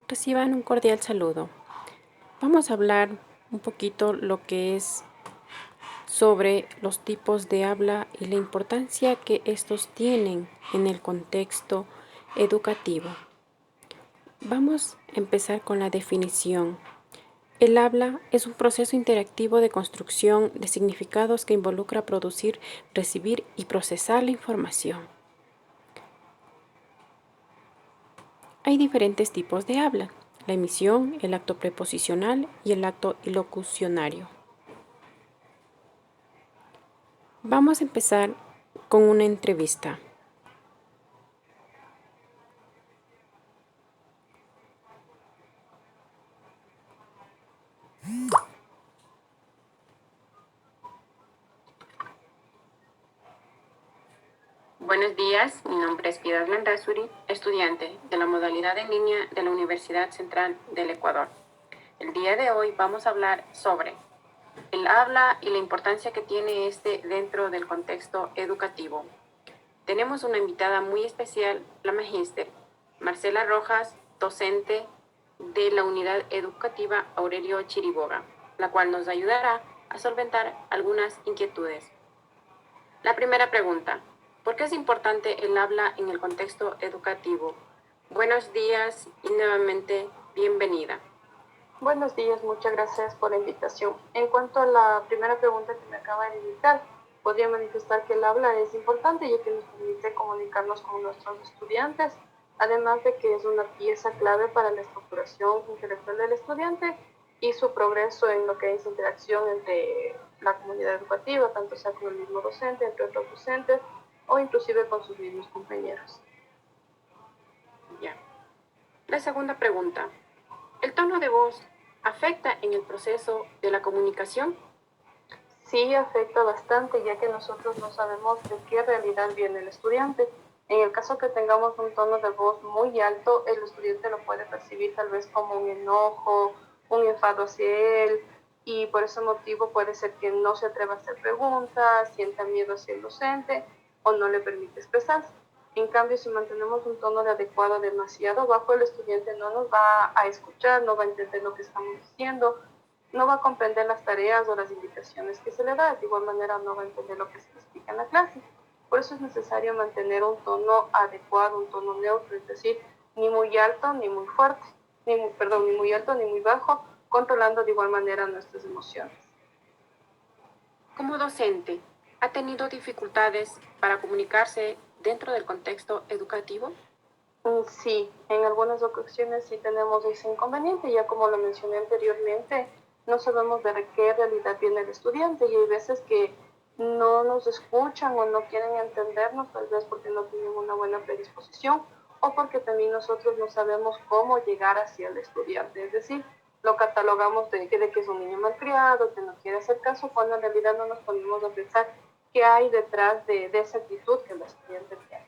Reciban un cordial saludo. Vamos a hablar un poquito lo que es sobre los tipos de habla y la importancia que estos tienen en el contexto educativo. Vamos a empezar con la definición. El habla es un proceso interactivo de construcción de significados que involucra producir, recibir y procesar la información. Hay diferentes tipos de habla: la emisión, el acto preposicional y el acto ilocucionario. Vamos a empezar con una entrevista. Buenos días, mi nombre es Piedad Landazuri, estudiante de la modalidad en línea de la Universidad Central del Ecuador. El día de hoy vamos a hablar sobre el habla y la importancia que tiene este dentro del contexto educativo. Tenemos una invitada muy especial, la magíster Marcela Rojas, docente de la unidad educativa Aurelio Chiriboga, la cual nos ayudará a solventar algunas inquietudes. La primera pregunta: ¿por qué es importante el habla en el contexto educativo? Buenos días y nuevamente bienvenida. Buenos días, muchas gracias por la invitación. En cuanto a la primera pregunta que me acaba de indicar, podría manifestar que el habla es importante ya que nos permite comunicarnos con nuestros estudiantes, además de que es una pieza clave para la estructuración intelectual del estudiante y su progreso en lo que es interacción entre la comunidad educativa, tanto sea con el mismo docente, entre otros docentes o inclusive con sus mismos compañeros. Ya. La segunda pregunta: ¿el tono de voz afecta en el proceso de la comunicación? Sí, afecta bastante, ya que nosotros no sabemos de qué realidad viene el estudiante. En el caso que tengamos un tono de voz muy alto, el estudiante lo puede percibir tal vez como un enojo, un enfado hacia él, y por ese motivo puede ser que no se atreva a hacer preguntas, sienta miedo hacia el docente o no le permite expresarse. En cambio, si mantenemos un tono de adecuado demasiado bajo, el estudiante no nos va a escuchar, no va a entender lo que estamos diciendo, no va a comprender las tareas o las indicaciones que se le da, de igual manera no va a entender lo que se le explica en la clase. Por eso es necesario mantener un tono adecuado, un tono neutro, es decir, ni muy alto ni muy fuerte, ni muy alto ni muy bajo, controlando de igual manera nuestras emociones. Como docente, ¿ha tenido dificultades para comunicarse dentro del contexto educativo? Sí, en algunas ocasiones sí tenemos ese inconveniente, ya como lo mencioné anteriormente, no sabemos de qué realidad viene el estudiante y hay veces que no nos escuchan o no quieren entendernos, tal vez porque no tienen una buena predisposición o porque también nosotros no sabemos cómo llegar hacia el estudiante, es decir, lo catalogamos de que es un niño malcriado, que no quiere hacer caso, cuando en realidad no nos ponemos a pensar qué hay detrás de esa actitud que el estudiante tiene.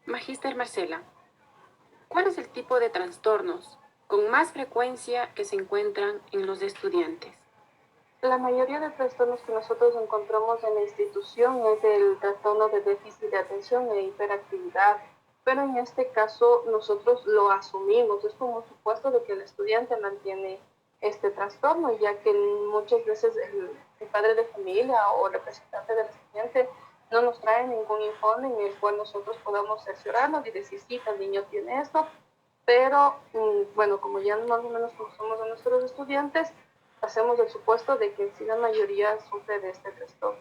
Magíster Marcela, ¿cuál es el tipo de trastornos con más frecuencia que se encuentran en los estudiantes? La mayoría de trastornos que nosotros encontramos en la institución es el trastorno de déficit de atención e hiperactividad, pero en este caso nosotros lo asumimos, es como un supuesto de que el estudiante mantiene este trastorno, ya que muchas veces el padre de familia o representante del estudiante no nos trae ningún informe en el cual nosotros podamos cerciorarnos y decir, sí, el niño tiene esto, pero bueno, como ya más o menos conocemos a nuestros estudiantes, hacemos el supuesto de que sí la mayoría sufre de este trastorno.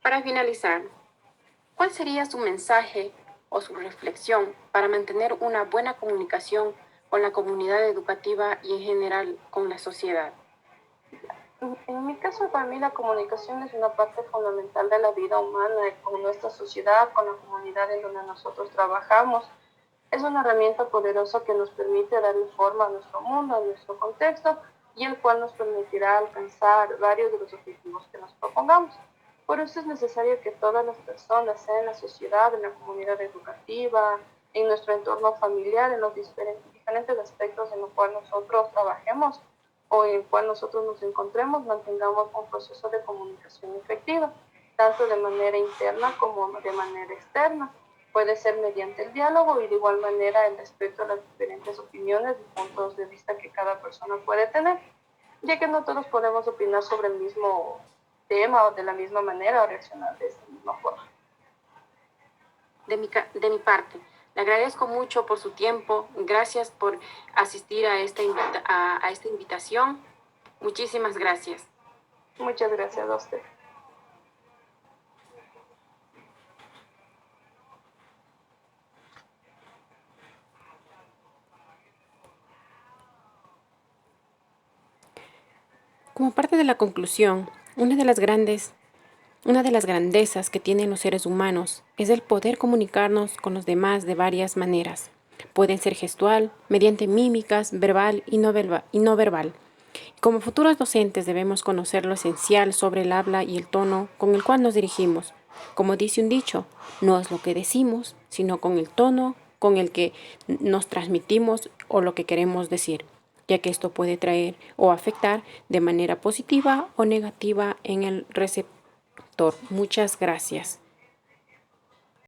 Para finalizar, ¿cuál sería su mensaje o su reflexión para mantener una buena comunicación con la comunidad educativa y en general con la sociedad? En mi caso, para mí la comunicación es una parte fundamental de la vida humana, con nuestra sociedad, con la comunidad en donde nosotros trabajamos. Es una herramienta poderosa que nos permite darle forma a nuestro mundo, a nuestro contexto, y el cual nos permitirá alcanzar varios de los objetivos que nos propongamos. Por eso es necesario que todas las personas, sea en la sociedad, en la comunidad educativa, en nuestro entorno familiar, en los diferentes aspectos en los cuales nosotros trabajemos o en el cual nosotros nos encontremos, mantengamos un proceso de comunicación efectiva, tanto de manera interna como de manera externa. Puede ser mediante el diálogo y de igual manera el respeto a las diferentes opiniones y puntos de vista que cada persona puede tener, ya que no todos podemos opinar sobre el mismo tema o de la misma manera o reaccionar de esta misma forma. De mi parte, le agradezco mucho por su tiempo. Gracias por asistir a esta invitación. Muchísimas gracias. Muchas gracias a usted. Como parte de la conclusión, una de las grandezas que tienen los seres humanos es el poder comunicarnos con los demás de varias maneras. Pueden ser gestual, mediante mímicas, verbal y no verbal. Como futuros docentes debemos conocer lo esencial sobre el habla y el tono con el cual nos dirigimos. Como dice un dicho, no es lo que decimos, sino con el tono con el que nos transmitimos o lo que queremos decir, ya que esto puede traer o afectar de manera positiva o negativa en el receptor. Muchas gracias.